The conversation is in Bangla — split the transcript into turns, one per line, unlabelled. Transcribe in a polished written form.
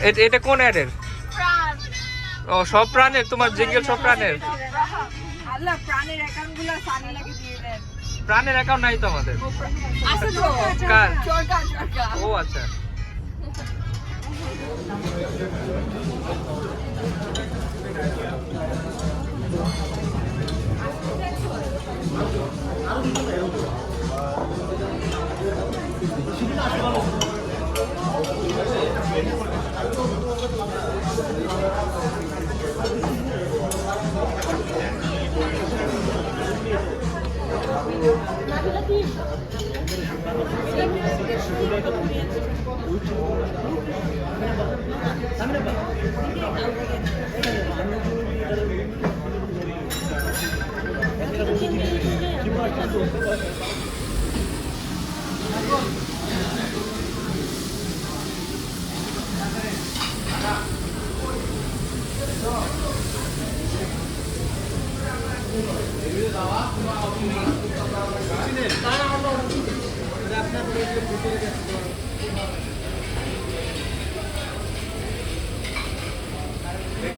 এটা কোন অ্যাডের?
প্রাণ।
ও সব প্রাণের, তোমার জিঙ্গেল সব প্রাণের।
আল্লাহ প্রাণের অ্যাকাউন্টগুলো সানি লাগে দিয়ে দেন।
প্রাণের অ্যাকাউন্ট নাই তো আমাদের।
আছে তো
কার?
সরকার সরকার।
ও আচ্ছা।